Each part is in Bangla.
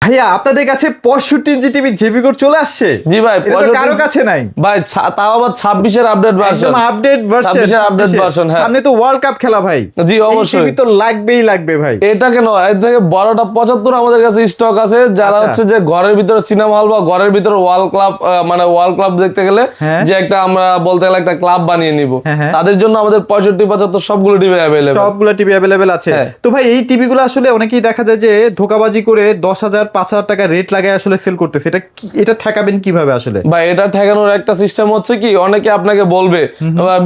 ভাইয়া আপনাদের কাছে 65 ইঞ্চি টিভি জেবিকোর চলে আসছে? জি ভাই, এটা তো কারো কাছে নাই ভাই, তাও আবার 26 এর আপডেট ভার্সন। একদম আপডেট ভার্সন, 26 এর আপডেট ভার্সন। হ্যাঁ, সামনে তো ওয়ার্ল্ড কাপ খেলা ভাই। জি অবশ্যই, টিভি তো লাগবে ভাই। এটা কেন, এর থেকে বড়টা 75 আমাদের কাছে স্টক আছে। যারা হচ্ছে যে ঘরের ভিতরে সিনেমা হল বা ঘরের ভিতরে ওয়াল ক্লাব, মানে ওয়াল ক্লাব দেখতে গেলে যে একটা আমরা বলতে গেলে একটা ক্লাব বানিয়ে নিব, তাদের জন্য আমাদের 65 75 সবগুলো টিভি अवेलेबल, সবগুলো টিভি अवेलेबल আছে। তো ভাই এই টিভিগুলো আসলে অনেকেই দেখা যায় যে ধোকাবাজি করে 10,000 5,000 টাকা রেট লাগায় আসলে সেল করতেছে, এটা ঠেকাবেন কিভাবে আসলে? ভাই এটা ঠেকানোর একটা সিস্টেম হচ্ছে কি, অনেকে আপনাকে বলবে,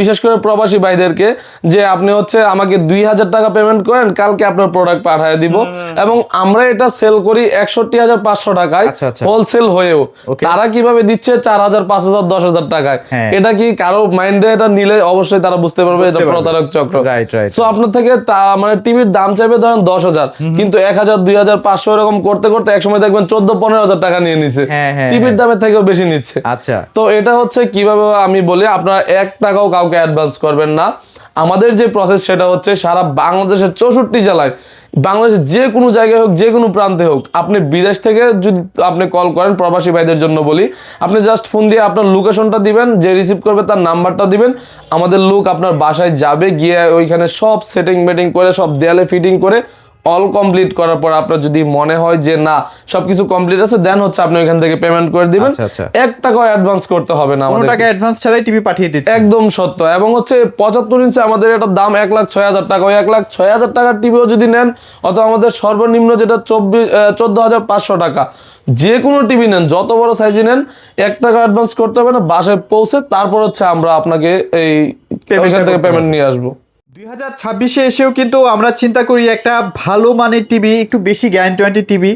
বিশেষ করে প্রবাসী ভাইদেরকে, যে আপনি হচ্ছে আমাকে 2,000 টাকা পেমেন্ট করেন, কালকে আপনার প্রোডাক্ট পাঠিয়ে দিব, এবং আমরা এটা সেল করি 61,500 টাকায় হোলসেল হয়েও। তারা কিভাবে দিচ্ছে 4,000 5,000 10,000 টাকায়? এটা কি কারো মাইন্ডে এটা নিলে অবশ্যই তারা বুঝতে পারবে এটা প্রতারক চক্র। সো আপনার থেকে মানে টিভির দাম চাইবে ধরেন 10,000, কিন্তু 1,000 2,000 500 এরকম করতে করতে একসময় দেখবেন 14-15,000 টাকা নিয়ে নিছে, টিভির দামের থেকেও বেশি নিচ্ছে। আচ্ছা, তো এটা হচ্ছে কিভাবে আমি বলি, আপনারা 1 টাকাও কাউকে অ্যাডভান্স করবেন না। আমাদের যে প্রসেস সেটা হচ্ছে সারা বাংলাদেশের 64 জেলায়, বাংলাদেশের যে কোনো জায়গায় হোক, যে কোনো প্রান্তে হোক, আপনি বিদেশ থেকে যদি আপনি কল করেন, প্রবাসী ভাইদের জন্য বলি, আপনি জাস্ট ফোন দিয়ে আপনার লোকেশনটা দিবেন, যে রিসিভ করবে তার নাম্বারটা দিবেন, আমাদের লোক আপনার বাসায় যাবে, গিয়ে ওইখানে সব সেটিং মেটিং করে, সব দেয়ালে ফিটিং করে অল কমপ্লিট করার পর আপনার যদি মনে হয় যে না সবকিছু কমপ্লিট আছে, দেন হচ্ছে আপনি ওইখান থেকে পেমেন্ট করে দিবেন। 1 টাকাও অ্যাডভান্স করতে হবে না, কোনো টাকা অ্যাডভান্স ছাড়াই টিভি পাঠিয়ে দিচ্ছি। একদম সত্য। এবং হচ্ছে 75 ইঞ্চি আমাদের এটার দাম 1,06,000 টাকা। ওই 1,06,000 টাকার টিভিও যদি নেন, অথবা আমাদের সর্বনিম্ন যেটা 14,500 টাকা, যে কোনো টিভি নেন, যত বড় সাইজে নেন, 1 টাকা অ্যাডভান্স করতে হবে না, বাসায় পৌঁছে তারপর হচ্ছে আমরা আপনাকে এই ওইখান থেকে পেমেন্ট নিয়ে আসবো। 2026-এ এসেও কিন্তু আমরা চিন্তা করি একটা ভালো মানের টিভি, একটু বেশি গ্যারান্টি টিভি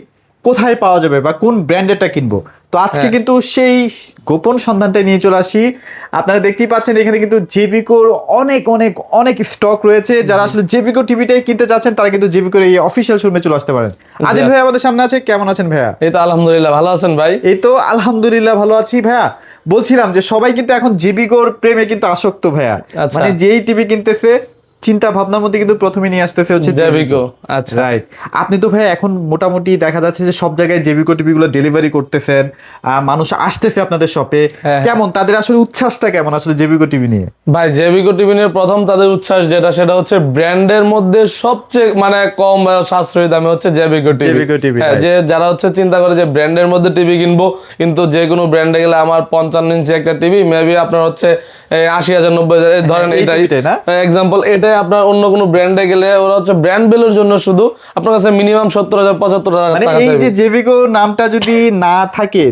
কোথায় পাওয়া যাবে বা কোন ব্র্যান্ডেরটা কিনবো। তো আজকে কিন্তু সেই গোপন সন্ধানটা নিয়ে চলে আসি। আপনারা দেখতেই পাচ্ছেন এখানে কিন্তু জেবিকোর অনেক অনেক অনেক স্টক রয়েছে। যারা আসলে জেবিকো টিভিটাই কিনতে চাচ্ছেন, তারা কিন্তু জেবিকোর এই অফিসিয়াল শোরুমে চলে আসতে পারেন। আদিল ভাই আমাদের সামনে আছে, কেমন আছেন ভাইয়া? এই তো আলহামদুলিল্লাহ, ভালো আছেন ভাই? এই তো আলহামদুলিল্লাহ ভালো আছি ভাইয়া। বলছিলাম যে সবাই কিন্তু এখন জেবিকোর প্রেমে কিন্তু আসক্ত ভাইয়া, মানে যেই টিভি কিনতেছে চিন্তা ভাবনার মধ্যে কিন্তু প্রথমে নিয়ে আসতেছে হচ্ছে জেবিকো। আচ্ছা, রাইট। আপনি তো ভাই এখন মোটামুটি দেখা যাচ্ছে যে সব জায়গায় জেবিকো টিভিগুলো ডেলিভারি করতেছেন, মানুষ আসতেছে আপনাদের শপে, কেমন তাদের আসলে উচ্ছ্বাসটা কেমন আসলে জেবিকো টিভি নিয়ে? ভাই জেবিকো টিভি নিয়ে প্রথম তাদের উচ্ছ্বাস যেটা, সেটা হচ্ছে ব্র্যান্ডের মধ্যে সবচেয়ে মানে কম বা সাশ্রয়ী দামে হচ্ছে জেবিকো টিভি। হ্যাঁ, যে যারা হচ্ছে চিন্তা করে যে ব্র্যান্ডের মধ্যে টিভি কিনবো, কিন্তু যে কোনো ব্র্যান্ডে গেলে আমার 55 ইঞ্চি একটা টিভি মেবি আপনার হচ্ছে 80,000 90,000 ধরেন, এটাই এক্সাম্পল। এটাই আপনার অন্য কোনো ব্র্যান্ডে গেলে ওরা হচ্ছে ব্র্যান্ড ভ্যালুর জন্য শুধু আপনার কাছে মিনিমাম 70,000 75,000 টাকা চাইবে। এই যে জেবিকো নামটা যদি না থাকে,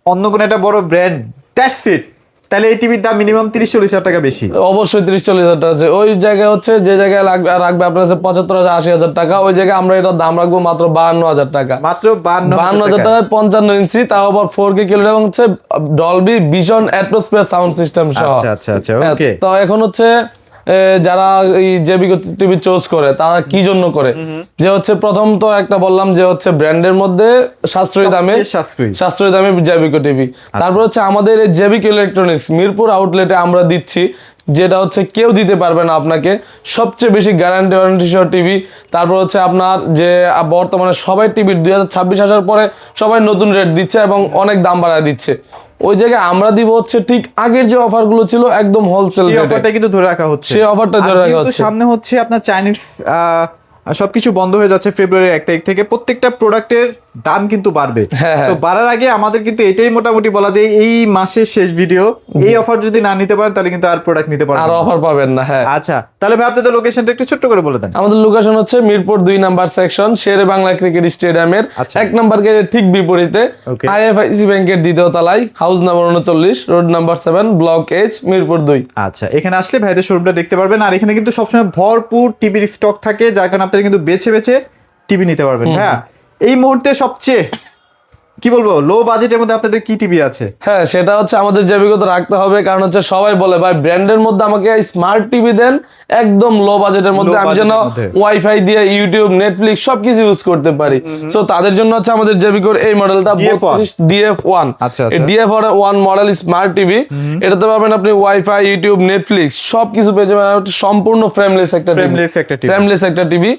অন্য কোনো একটা বড় ব্র্যান্ড, দ্যাটস ইট, তাহলে এই টিভির দাম মিনিমাম 30-40,000 টাকা বেশি। অবশ্যই 30-40,000 টাকা আছে। ওই জায়গায় হচ্ছে যে জায়গায় রাখবে আপনার কাছে 75,000 80,000 টাকা, ওই জায়গায় আমরা এটার দাম রাখবো মাত্র 52,000 টাকা। মাত্র 52,000 টাকায় 55 ইঞ্চি, তাও আবার 4K কিলো, এবং হচ্ছে Dolby vision atmosphere sound system সহ। আচ্ছা ওকে। তো এখন হচ্ছে যারা এই জেবিকো টিভি চুজ করে, তারা কি জন্য করে, যে হচ্ছে প্রথম তো একটা বললাম যে হচ্ছে ব্র্যান্ডের মধ্যে সাশ্রয়ী দামে জেবিকো টিভি। তারপর হচ্ছে আমাদের এই জেবিকো ইলেকট্রনিক্স মিরপুর আউটলেটে আমরা দিচ্ছি, যেটা হচ্ছে কেউ দিতে পারবে না আপনাকে, সবচেয়ে বেশি গ্যারান্টি ওয়ারেন্টি সহ টিভি। তারপর হচ্ছে আপনার যে বর্তমানে সবাই টিভির 2026 আসার পরে সবাই নতুন রেট দিচ্ছে এবং অনেক দাম বাড়ায় দিচ্ছে। ওই জায়গায় আমরা দিব হচ্ছে ঠিক আগের যে অফারগুলো ছিল একদম হোলসেল রেটে, অফারটা কিন্তু ধরে রাখা হচ্ছে। সেই অফারটা ধরে রাখা হচ্ছে। সামনে হচ্ছে আপনার চাইনিজ সবকিছু বন্ধ হয়ে যাচ্ছে ফেব্রুয়ারি 1 তারিখ থেকে, প্রত্যেকটা প্রোডাক্টের দাম কিন্তু বাড়বে। তো বাড়ার আগে আমাদের কিন্তু এটাই মোটামুটি বলা যায় এই মাসের শেষ ভিডিও, এই অফার যদি না নিতে পারেন তাহলে কিন্তু আর প্রোডাক্ট নিতে পারবেন, আর অফার পাবেন না। হ্যাঁ, আচ্ছা তাহলে ভাই আপনাদের লোকেশনটা একটু ছোট্ট করে বলে দেন। আমাদের লোকেশন হচ্ছে মিরপুর 2 নাম্বার সেকশন, শেরে বাংলা ক্রিকেট স্টেডিয়ামের 1 নাম্বার গেটের ঠিক বিপরীতে, আইএফআইসি ব্যাংকের দ্বিতীয় তলায়, house number 39, road number 7, block H, Mirpur 2। আচ্ছা, এখানে আসলে ভাইদের শোরুমটা দেখতে পারবেন। আর এখানে কিন্তু সবসময় ভরপুর টিভির স্টক থাকে, যার কারণে আপনারা কিন্তু বেছে বেছে টিভি নিতে পারবেন। হ্যাঁ, এই মুহূর্তে সবচেয়ে কি বলবো লো বাজেটের মধ্যে আপনাদের কি টিভি আছে? হ্যাঁ, সেটা হচ্ছে আমাদের জেবিকো তো রাখতে হবে, কারণ হচ্ছে সবাই বলে ভাই ব্র্যান্ডের মধ্যে আমাকে স্মার্ট টিভি দেন, একদম লো বাজেটের মধ্যে, আমি যেন ওয়াইফাই দিয়ে ইউটিউব নেটফ্লিক্স সবকিছু ইউজ করতে পারি। সো তাদের জন্য হচ্ছে আমাদের জেবিকোর এই মডেলটা DF1। এই DF1 মডেল স্মার্ট টিভি, এটাতে পাবেন আপনি ওয়াইফাই, ইউটিউব, নেটফ্লিক্স সবকিছু পেয়ে যাবেন, সম্পূর্ণ ফ্রেমলেস একটা টিভি।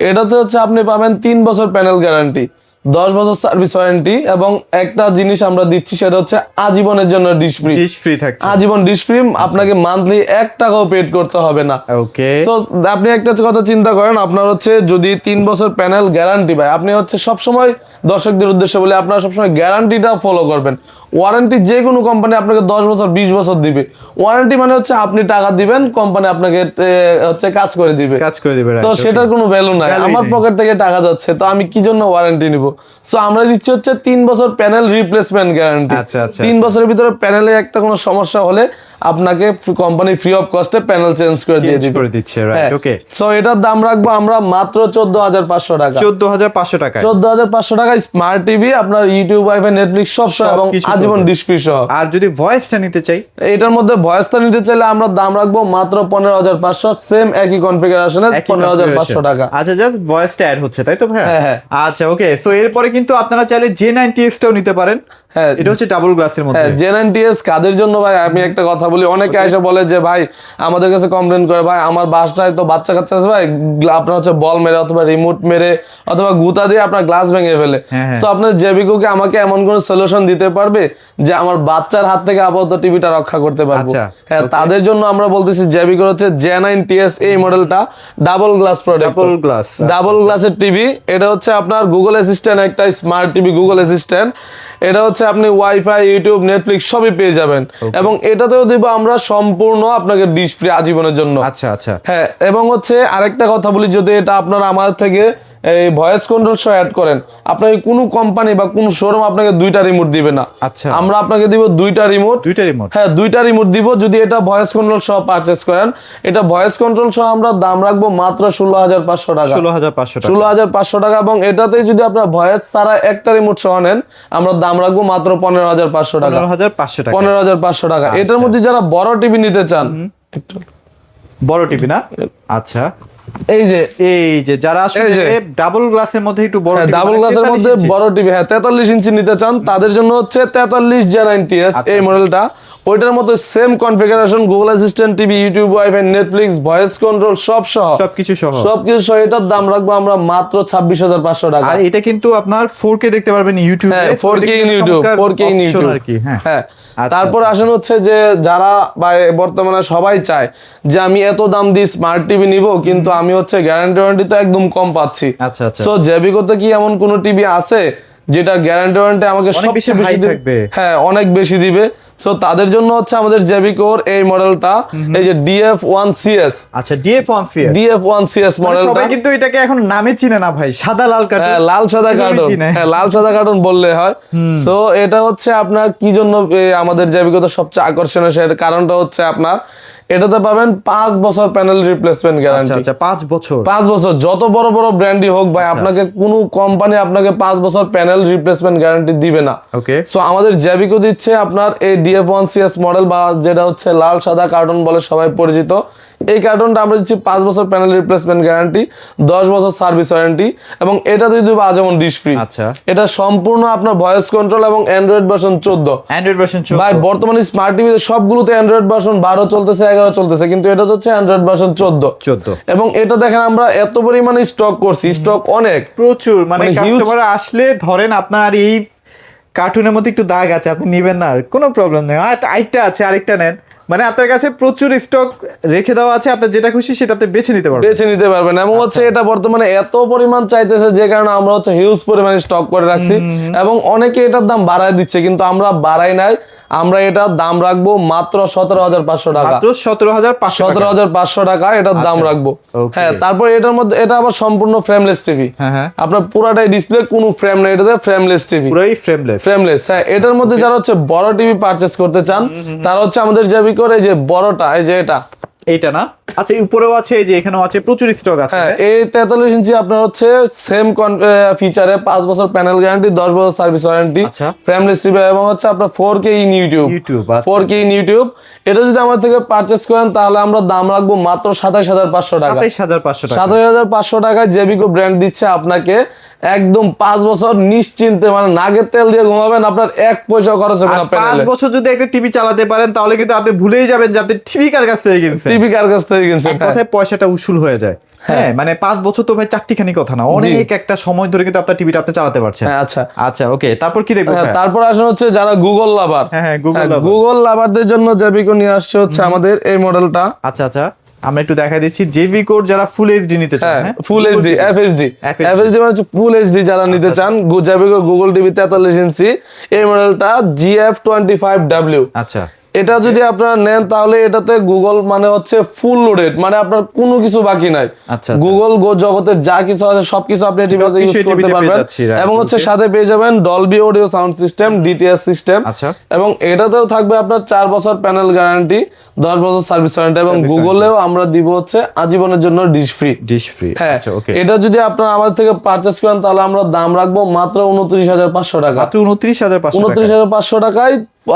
এটাতে হচ্ছে আপনি পাবেন 3 বছর প্যানেল গ্যারান্টি, 10 বছর সার্ভিস ওয়ারেন্টি, এবং একটা জিনিস আমরা দিচ্ছি সেটা হচ্ছে আজীবনের জন্য ডিশ ফ্রি। ডিশ ফ্রি থাকছে, আজীবন ডিশ ফ্রি, আপনাকে মান্থলি 1 টাকাও পেড করতে হবে না। ওকে। তো আপনি একটা কথা চিন্তা করেন, আপনার হচ্ছে যদি 3 বছর প্যানেল গ্যারান্টি পায়, আপনি হচ্ছে সবসময় দর্শকদের উদ্দেশ্যে বলে আপনারা সবসময় গ্যারান্টিটা ফলো করবেন। ওয়ারেন্টি যে কোনো কোম্পানি আপনাকে 10 বছর 20 বছর দিবে, ওয়ারেন্টি মানে হচ্ছে আপনি টাকা দিবেন, কোম্পানি আপনাকে হচ্ছে কাজ করে দিবে। তো সেটার কোনো ভ্যালু নাই, আমার পকেট থেকে টাকা যাচ্ছে, তো আমি কি জন্য ওয়ারেন্টি নিব? সো আমরা দিচ্ছি হচ্ছে 3 বছর প্যানেল রিপ্লেসমেন্ট গ্যারান্টি। 3 বছরের ভিতরে প্যানেলে একটা কোনো সমস্যা হলে আপনাকে কোম্পানি ফ্রি অফ কস্টে প্যানেল চেঞ্জ করে দিয়ে দিবে। ওকে। সো এটার দাম রাখবো আমরা মাত্র 14,500 টাকা। 14,500 টাকা, 14,500 টাকায় স্মার্ট টিভি, আপনার ইউটিউব, ওয়াইফাই, নেটফ্লিক্স সব সহ এবং আজীবন ডিশ ফ্রি সহ। আর যদি ভয়েসটা নিতে চাই, এটার মধ্যে ভয়েসটা নিতে চাইলে আমরা দাম রাখবো মাত্র 15,500, সেম একই কনফিগারেশনে 15,500 টাকা। আচ্ছা, জাস্ট ভয়েসটা অ্যাড হচ্ছে, তাই তো ভাই? হ্যাঁ। আচ্ছা, ওকে। সো এরপরে কিন্তু আপনারা চাইলে J90S টাও নিতে পারেন। হ্যাঁ, এটা হচ্ছে ডাবল গ্লাসের মধ্যে। হ্যাঁ, J90S কাদের জন্য ভাই? আমি একটা কথা বলি, অনেকে এসে বলে যে ভাই আমাদের কাছে কমপ্লেন করে, ভাই আমার বাসায় তো বাচ্চা কাচ্চা আছে ভাই, আপনার হচ্ছে বল মেরে অথবা রিমোট মেরে অথবা গুতা দিয়ে আপনার গ্লাস ভেঙে ফেলে। সো আপনার জেবিকোকে আমাকে এমন কোন সলিউশন দিতে পারবে যে আমার বাচ্চার হাত থেকে আপাতত টিভিটা রক্ষা করতে পারবো? হ্যাঁ, তাদের জন্য আমরা বলতেছি জেবিকোর হচ্ছে J90S, এই মডেলটা ডাবল গ্লাস প্রোডাক্ট, ডাবল গ্লাসের টিভি। এটা হচ্ছে আপনার গুগল অ্যাসিস্ট্যান্ট, একটা স্মার্ট টিভি গুগল অ্যাসিস্ট্যান্ট। এটা হচ্ছে আপনি ওয়াইফাই, ইউটিউব, নেটফ্লিক্স সবই পেয়ে যাবেন, এবং এটাতেও দিব আমরা সম্পূর্ণ আপনাকে ডিশ ফ্রি আজীবনের জন্য। আচ্ছা। হ্যাঁ, এবং হচ্ছে আরেকটা কথা বলি, যদি এটা আপনারা আমাদের থেকে এই ভয়েস কন্ট্রোল সহ অ্যাড করেন, আপনাকে কোনো কোম্পানি বা কোনো শোরুম আপনাকে 2টা রিমোট দিবে না। আচ্ছা, আমরা আপনাকে দিব 2টা রিমোট। হ্যাঁ, 2টা রিমোট দিব যদি এটা ভয়েস কন্ট্রোল সহ পারচেজ করেন। এটা ভয়েস কন্ট্রোল সহ আমরা দাম রাখবো মাত্র 16,500 টাকা। 16,500 টাকা, এবং এটাতেই যদি আপনার ভয়েস ছাড়া একটা রিমোট সহ নেন, আমরা দাম রাখবো মাত্র 15,500 টাকা। 15,500 টাকা। এটার মধ্যে যারা বড় টিভি নিতে চান, একটু বড় টিভি না? আচ্ছা, এই যে যারা আসলে ডাবল গ্লাসের মধ্যে একটু বড় টিভি, ডাবল গ্লাসের মধ্যে বড় টিভি, হ্যাঁ 43 ইঞ্চি নিতে চান, তাদের জন্য হচ্ছে 43 J90S এই মডেলটা। ওইটার মতো same configuration, Google assistant TV, YouTube, wifi, Netflix, voice control সবকিছু সহ এটার দাম রাখবো আমরা মাত্র 26,500 টাকা। আর এটা কিন্তু আপনার 4K দেখতে পারবেন ইউটিউবে। হ্যাঁ, 4K ইন ইউটিউব। হ্যাঁ, তারপর আসেন হচ্ছে যে যারা বর্তমানে সবাই চায় যে আমি এত দাম দিয়ে স্মার্ট টিভি নিব, কিন্তু আমি হচ্ছে গ্যারান্টি ওয়ারেন্টি তো একদম কম পাচ্ছি। সো জেবিকোতে কি এমন কোন টিভি আছে যেটা গ্যারান্টি ওয়ারেন্টি আমাকে সবচেয়ে বেশি দিবে? হ্যাঁ, অনেক বেশি দিবে। সো তাদের জন্য হচ্ছে আমাদের জেবিকোর এই মডেলটা, এই যে DF1CS। আচ্ছা, DF1CS মডেলটা। সবাই কিন্তু এটাকে এখন নামে চিনে না ভাই, সাদা লাল কার্টুন। হ্যাঁ, লাল সাদা কার্টুন। হ্যাঁ, লাল সাদা কার্টুন বললে হয়। সো এটা হচ্ছে আপনার কি জন্য আমাদের জেবিকোতে সবচেয়ে আকর্ষণীয়, সেটার কারণটা হচ্ছে আপনার এটাতে পাবেন 5 বছর প্যানেল রিপ্লেসমেন্ট গ্যারান্টি। আচ্ছা, 5 বছর। 5 বছর যত বড় বড় ব্র্যান্ডই হোক ভাই, আপনাকে কোনো কোম্পানি আপনাকে 5 বছর প্যানেল রিপ্লেসমেন্ট গ্যারান্টি দিবে না। ওকে। সো আমাদের জেবিকো দিচ্ছে আপনার এই DF1CS মডেল, বা যেটা হচ্ছে লাল সাদা কার্টুন বলে সবাই পরিচিত, এই কার্টুনটা আমরা দিচ্ছি 5 বছর প্যানেল রিপ্লেসমেন্ট গ্যারান্টি, 10 বছর সার্ভিস ওয়ারেন্টি, এবং এটা দিয়ে দেব আজীবন ডিশ ফ্রি। আচ্ছা, এটা সম্পূর্ণ আপনার ভয়েস কন্ট্রোল এবং অ্যান্ড্রয়েড ভার্সন 14। ভাই বর্তমানে স্মার্ট টিভিতে সবগুলোতে অ্যান্ড্রয়েড ভার্সন 12 চলতেছে, 11 চলতেছে, কিন্তু এটা হচ্ছে অ্যান্ড্রয়েড ভার্সন 14। এবং এটা দেখেন আমরা এত পরিমাণে স্টক করছি, স্টক অনেক প্রচুর, মানে কাস্টমার আসলে ধরেন আপনার এই কার্টুনের মধ্যে একটু দাগ আছে, আপনি নেবেন না, কোনো প্রবলেম নেই, আরেকটা আছে, আরেকটা নেন, মানে আপনার কাছে প্রচুর স্টক রেখে দেওয়া আছে, আপনার যেটা খুশি সেটা আপনি বেছে নিতে পারবেন। এবং হচ্ছে এটা বর্তমানে এত পরিমাণ চাইতেছে যে কারণে আমরা হচ্ছে হিউজ পরিমাণে স্টক করে রাখছি, এবং অনেকে এটার দাম বাড়ায় দিচ্ছে, কিন্তু আমরা বাড়াই নাই, আমরা এটার দাম রাখবো মাত্র 17,500 টাকা। 17,500 টাকা এটার দাম রাখবো। হ্যাঁ, তারপর এটার মধ্যে এটা আবার সম্পূর্ণ ফ্রেমলেস টিভি। আপনার পুরাটাই ডিসপ্লে, কোনো ফ্রেম নেই, এটাতে ফ্রেমলেস টিভি, পুরাই ফ্রেমলেস। হ্যাঁ, এটার মধ্যে যারা হচ্ছে বড় টিভি পারচেজ করতে চান, তারা হচ্ছে আমাদের জেবিকোর এই যে বড়টা, এই যে এইটা না? আচ্ছা, উপরেও আছে, এই যে এখানেও আছে, প্রচুর স্টক আছে। হ্যাঁ, এই 43 ইঞ্চি আপনার হচ্ছে সেম ফিচারে 5 বছর প্যানেল গ্যারান্টি, 10 বছর সার্ভিস ওয়ারেন্টি, ফ্রেমলেস টিভি, এবং হচ্ছে আপনার 4K in YouTube. 4K in YouTube. এটা যদি আমার থেকে পারচেজ করেন তাহলে আমরা দাম রাখবো মাত্র 27,500 টাকা। 27,500 টাকায় জেবিকো ব্র্যান্ড দিচ্ছে আপনাকে একদম 5 বছর নিশ্চিন্তে, মানে নাগের তেল দিয়ে ঘুমাবেন, আপনার 1 পয়সা খরচ হবে না প্যানেলে। 5 বছর যদি একটা টিভি চালাতে পারেন তাহলে কিন্তু আপনি ভুলেই যাবেন যে আপনি টিভি কার কাছ থেকে কিনছেন। কিনছেন, এক কথায় পয়সাটা উসুল হয়ে যায়। হ্যাঁ, মানে 5 বছর তো ভাই চারটিখানি কথা না, অনেক একটা সময় ধরে কিন্তু আপনার টিভিটা আপনি চালাতে পারছেন। হ্যাঁ, আচ্ছা আচ্ছা, ওকে, তারপর কি দেখবো? তারপর আসলে হচ্ছে যারা গুগল লাভার, হ্যাঁ, Google lover। গুগল লাভারদের জন্য জেবিকো নিয়ে আসছে হচ্ছে আমাদের এই মডেলটা। আচ্ছা আচ্ছা, আমরা একটু দেখা দিচ্ছি জেভি কোড যারা ফুল এইচডি নিতে চান। হ্যাঁ, ফুল এইচডি, এফএইচডি মানে হচ্ছে ফুল এইচডি যারা নিতে চান, জেবিকো গুগল টিভি 43 ইঞ্চি এই মডেলটা GF25W। আচ্ছা, এটা যদি আপনারা নেন তাহলে এটাতে গুগল মানে হচ্ছে ফুল লোডেড, মানে আপনার কোনো কিছু বাকি নাই। আচ্ছা, গুগল গো জগতের যা কিছু আছে সবকিছু আপনি টিভিতে ইউজ সবকিছু করতে টিভিতে পেয়ে পারবেন। যাচ্ছি, right, এবং হচ্ছে সাথে পেয়ে যাবেন Dolby audio sound system, DTS system. আচ্ছা, এবং এটাতেও থাকবে আপনার 4 বছর প্যানেল গ্যারান্টি, 10 বছর সার্ভিস ওয়ারেন্টি, এবং গুগলেও আমরা দিব হচ্ছে আজীবনের জন্য ডিশ ফ্রি। Dish free. হ্যাঁ, আচ্ছা, ওকে, এটা যদি আপনারা আমাদের থেকে পারচেজ করেন তাহলে আমরা দাম রাখবো মাত্র 29,500 টাকা। মাত্র 29,500 টাকা। 29,500 টাকায়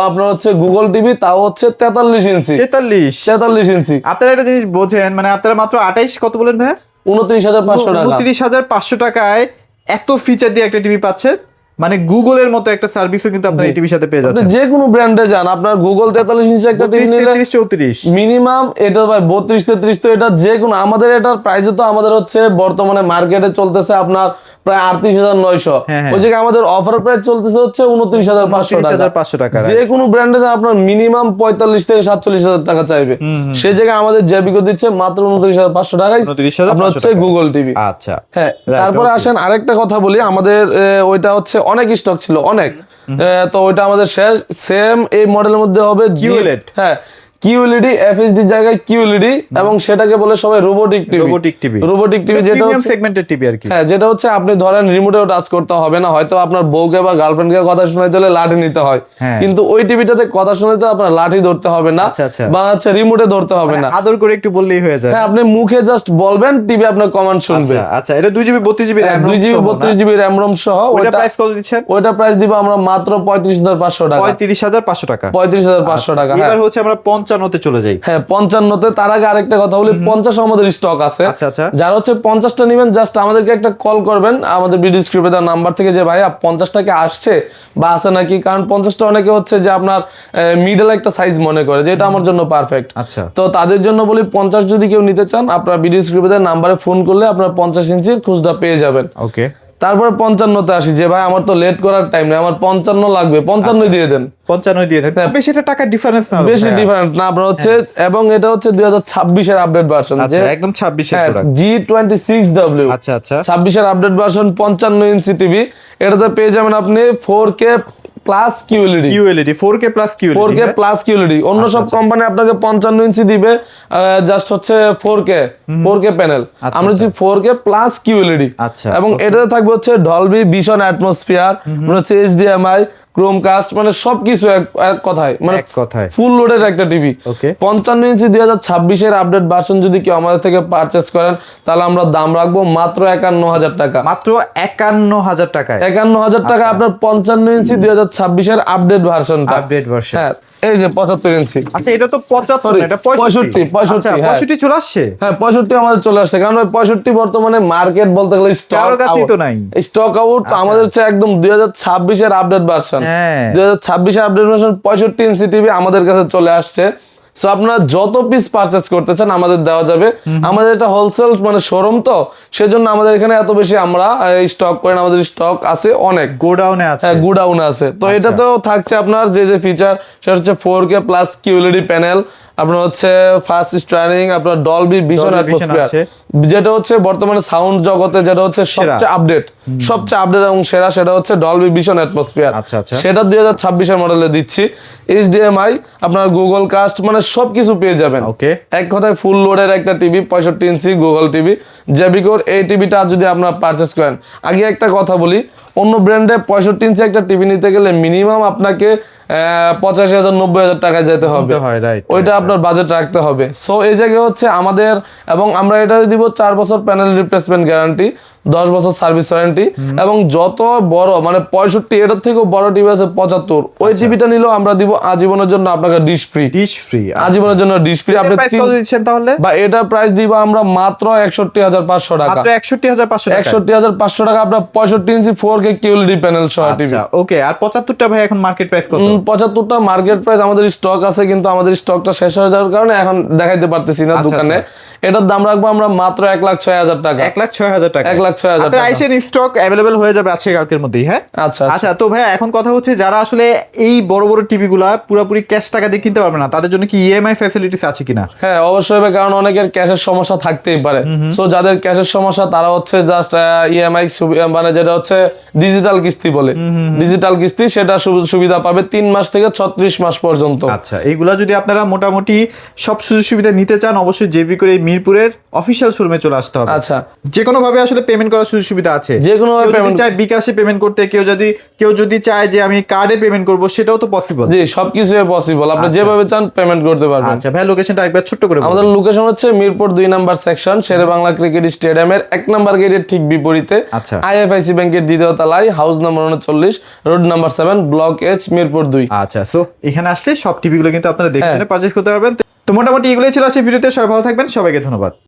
আপনার হচ্ছে গুগল টিভি, তাও হচ্ছে 43 ইঞ্চি। 43 ইঞ্চি। আপনারা একটা জিনিস বোঝেন, মানে আপনারা মাত্র 28 কত বলেন ভাই? 29,500 টাকা। 29,500 টাকায় এত ফিচার দিয়ে একটা টিভি পাচ্ছেন, মানে গুগলের মতো একটা সার্ভিসও কিন্তু আপনার এই টিভির সাথে পেয়ে আপনি যাচ্ছেন। যে কোনো ব্র্যান্ডে যান, আপনার গুগল 43 ইঞ্চি একটা টিভি 32, নিলে 33, 34 মিনিমাম এটা ভাই 32, 33, তো এটা যে কোনো আমাদের এটার প্রাইসে তো আমাদের হচ্ছে বর্তমানে মার্কেটে চলতেছে আপনার প্রায় 38,900। হ্যাঁ, হ্যাঁ। ওই জায়গায় আমাদের অফার প্রাইস চলতেছে হচ্ছে 29,500 টাকা। 29,500 টাকা। যে কোনো ব্র্যান্ডে আপনার মিনিমাম 45 থেকে 47,000 টাকা চাইবে, সেই জায়গায় আমাদের জেবিকো দিচ্ছে মাত্র 29,500 টাকায় 29,500 আপনার হচ্ছে গুগল টিভি। আচ্ছা, হ্যাঁ, Right, তারপরে okay. আসেন আরেকটা কথা বলি, আমাদের ওইটা হচ্ছে অনেক স্টক ছিল অনেক, তো ওইটা আমাদের শেষ। সেম এই মডেলের মধ্যে হবে QLED। হ্যাঁ, কিউএলইডি, এফএইচডি জায়গায় কিউএলইডি, এবং সেটাকে বলে সবাই রোবোটিক টিভি। রোবোটিক টিভি যেটা প্রিমিয়াম হচ্ছে সেগমেন্টের টিভি আর কি। হ্যাঁ, যেটা হচ্ছে আপনি ধরেন রিমোটেও টাচ করতে হবে না, হয়তো আপনার বউকে বা গার্লফ্রেন্ডকে কথা শোনাইতে হলে লাঠি নিতে হয়, হ্যাঁ। কিন্তু ওই টিভিটাতে কথা শোনাইতে আপনার লাঠি ধরতে হবে না, আচ্ছা, আচ্ছা। বা হচ্ছে রিমোটে ধরতে হবে না। আদর করে একটু বললেই হয়ে যায়। হ্যাঁ, আপনি মুখে জাস্ট বলবেন, টিভি আপনার কমান্ড শুনবে। আচ্ছা, আচ্ছা, এটা 2GB 32GB RAM 2GB 32GB RAM ROM সহ। ওইটা প্রাইস কত দিচ্ছেন? ওইটা প্রাইস দিব আমরা মাত্র 35,500 টাকা। 35,500 টাকা। 35,500 টাকা। হ্যাঁ, এবার হচ্ছে আমরা 55 তে চলে যাই। হ্যাঁ, 55 তে। তার আগে আরেকটা কথা বলি, 50 আমাদের স্টক আছে। আচ্ছা, আচ্ছা। যারা হচ্ছে 50টা নেবেন জাস্ট আমাদেরকে একটা কল করবেন আমাদের ভিডিও স্ক্রিপ্টে দেওয়া নাম্বার থেকে, যে ভাইয়া 50টা কি আসছে বা আছে নাকি, কারণ 50টা অনেকে হচ্ছে যে আপনার মিডল একটা সাইজ মনে করে যে এটা আমার জন্য পারফেক্ট। আচ্ছা, তো তাদের জন্য বলি 50 যদি কেউ নিতে চান, আপনারা ভিডিও স্ক্রিপ্টে দেওয়া নাম্বারে ফোন করলে আপনারা 50 ইঞ্চির খুচরা পেয়ে যাবেন। ওকে। তারপরে 55তে আসি, যে ভাই আমার তো লেট করার টাইম নেই, আমার 55 লাগবে, 55 দিয়ে দেন। 55 দিয়ে দেন। বেশি এটা টাকা ডিফারেন্স না, বেশি ডিফারেন্ট না আপনার হচ্ছে। এবং এটা হচ্ছে 2026 এর আপডেট ভার্সন, আচ্ছা, একদম 26 এর প্রোডাক্ট। G26W। আচ্ছা, আচ্ছা। 26 এর আপডেট ভার্সন, 55 ইঞ্চি টিভি। এটাতে পেয়ে যাবেন আপনি 4K plus QLED. 4K plus QLED. 4K plus QLED. অন্য সব কোম্পানি আপনাকে 55 ইঞ্চি দিবে, জাস্ট হচ্ছে 4K প্যানেল। আমরা হচ্ছে 4K প্লাস কিউএলইডি। আচ্ছা, এবং এটাতে থাকবে হচ্ছে ডলবি ভিশন অ্যাটমসফিয়ার, হচ্ছে এইচডিএমআই, ক্রোমকাস্ট, মানে সবকিছু এক কথায়, মানে এক কথায় ফুল লোডের একটা টিভি। ওকে। 55 ইঞ্চি 2026 এর আপডেট ভার্সন যদি কেউ আমাদের থেকে পারচেজ করেন তাহলে আমরা দাম রাখবো মাত্র 51,000 টাকা। মাত্র 51,000 টাকায়। 51,000 টাকা আপনার 55 ইঞ্চি 2026 এর আপডেট ভার্সনটা। Update version. হ্যাঁ, এই যে 75 ইঞ্চি। আচ্ছা, এটা তো 75 না, এটা 65, 65। হ্যাঁ। 65 চলে আসছে। হ্যাঁ, 65 আমাদের চলে আসছে, কারণ ওই 65 বর্তমানে মার্কেট বলতে গেলে কারো স্টক কাছেই তো নাই। Stock out. তো আমাদের হচ্ছে একদম 2026 এর আপডেট ভার্সন। হ্যাঁ। 2026 এর আপডেট ভার্সন 65 ইঞ্চি টিভি আমাদের কাছে চলে আসছে। সো আপনারা যত পিস পারচেজ করতে চান আমাদের দেওয়া যাবে। আমাদের এটা হোলসেল মানে শোরুম, তো সেজন্য আমাদের এখানে এত বেশি আমরা স্টক করেন, আমাদের স্টক আছে অনেক, গোডাউনে আছে। হ্যাঁ, গুডাউনে আছে। তো এটাতেও থাকছে আপনার যে ফিচার, সেটা হচ্ছে 4K প্লাস কিউএলইডি প্যানেল, আপনার হচ্ছে ফাস্ট স্ট্রাইনিং, আপনার ডলবি ভিশন অ্যাটমসফিয়ার, যেটা হচ্ছে বর্তমানে সাউন্ড জগতে যেটা হচ্ছে সবচেয়ে আপডেট এবং সেরা, সেটা হচ্ছে ডলবি ভিশন অ্যাটমসফিয়ার। আচ্ছা, আচ্ছা। সেটা 2026 এর মডেলে দিচ্ছি। এইচডিএমআই, আপনার গুগল কাস্ট, মানে সবকিছু পেয়ে যাবেন। ওকে। এক কথায় ফুল লোডের একটা টিভি, 65 ইঞ্চি গুগল টিভি জেবিকোর। এই টিভিটা যদি আপনারা পারচেস করেন, আগে একটা কথা বলি, অন্য ব্র্যান্ডে 65 ইঞ্চি একটা টিভি নিতে গেলে মিনিমাম আপনাকে 85,000 90,000 টাকায় যেতে হবে, ওইটা আপনার বাজেট রাখতে হবে। সো এই জায়গায় হচ্ছে আমাদের, এবং আমরা এটা দিব 4 বছর প্যানেল রিপ্লেসমেন্ট গ্যারান্টি, 10 বছর সার্ভিস ওয়ারেন্টি, এবং যত বড় মানে 65 এটার থেকেও বড় টিভি আছে 75, ওই টিভিটা নিলেও আমরা দিব আজীবনের জন্য আপনাকে ডিশ ফ্রি। ডিশ ফ্রি, আজীবনের জন্য ডিশ ফ্রি। আপনি প্রাইস কত দিচ্ছেন তাহলে? বা এটার প্রাইস দিব আমরা মাত্র 61,500 টাকা। মাত্র 61,500 টাকা। 61,500 টাকা আপনার 65 ইঞ্চি 4K QLED প্যানেল সহ টিভি। আচ্ছা ওকে। আর 75টা ভাই এখন মার্কেট প্রাইস কত? 75টা মার্কেট প্রাইস আমাদের স্টক আছে, কিন্তু আমাদের স্টকটা শেষ হয়ে যাওয়ার কারণে এখন দেখাইতে পারতেছি না দোকানে। এটার দাম রাখবো আমরা মাত্র 1,06,000 টাকা। 1,06,000 টাকা। 1,06,000 আপনার টাকা। আইসেন স্টক अवेलेबल হয়ে যাবে আজকে কালকের মধ্যেই। হ্যাঁ আচ্ছা আচ্ছা। তো ভাই এখন কথা হচ্ছে যারা আসলে এই বড় বড় টিভি গুলা পুরোপুরি ক্যাশ টাকা দিয়ে কিনতে পারবে না, তাদের জন্য কি ইএমআই ফ্যাসিলিটিস আছে কিনা? হ্যাঁ অবশ্যই হবে, কারণ অনেকের ক্যাশের সমস্যা থাকতেই পারে। সো যাদের ক্যাশের সমস্যা তারা হচ্ছে জাস্ট ইএমআই মানে যেটা হচ্ছে ডিজিটাল কিস্তি বলে, ডিজিটাল কিস্তি, সেটা সুবিধা পাবে 3 মাস থেকে 36 মাস পর্যন্ত। আচ্ছা এইগুলা যদি আপনারা মোটামুটি সব সুযোগ সুবিধা নিতে চান, অবশ্যই জেবি করে মিরপুরের অফিসিয়াল শোরুমে চলে আসতে হবে। আচ্ছা যে কোনো ভাবে আসলে পেমেন্ট করার সুযোগ সুবিধা আছে। যে কোনো ভাবে কেউ যদি পেমেন্ট চায় বিকাশে পেমেন্ট করতে, কেউ যদি চায় যে আমি কার্ডে পেমেন্ট করব, সেটাও তো পসিবল। জি সবকিছুই পসিবল, আপনি যেভাবে চান পেমেন্ট করতে পারবেন। আচ্ছা ভাই লোকেশনটা একবার ছোট্ট করে আমাদের লোকেশন হচ্ছে মিরপুর 2 নাম্বার সেকশন, শেরে বাংলা ক্রিকেট স্টেডিয়ামের 1 নাম্বার গেটের ঠিক বিপরীতে, আচ্ছা। আইএফআইসি ব্যাংকের দ্বিতীয় তলায়, house number 39, road number 7, block H, Mirpur 2। আচ্ছা সো এখানে আসলে সব টিভি গুলো কিন্তু আপনারা দেখে পারচেজ করতে পারবেন। তো মোটামুটি এগুলোই ছিল আজকের ভিডিওতে। সবাই ভালো থাকবেন, সবাইকে ধন্যবাদ।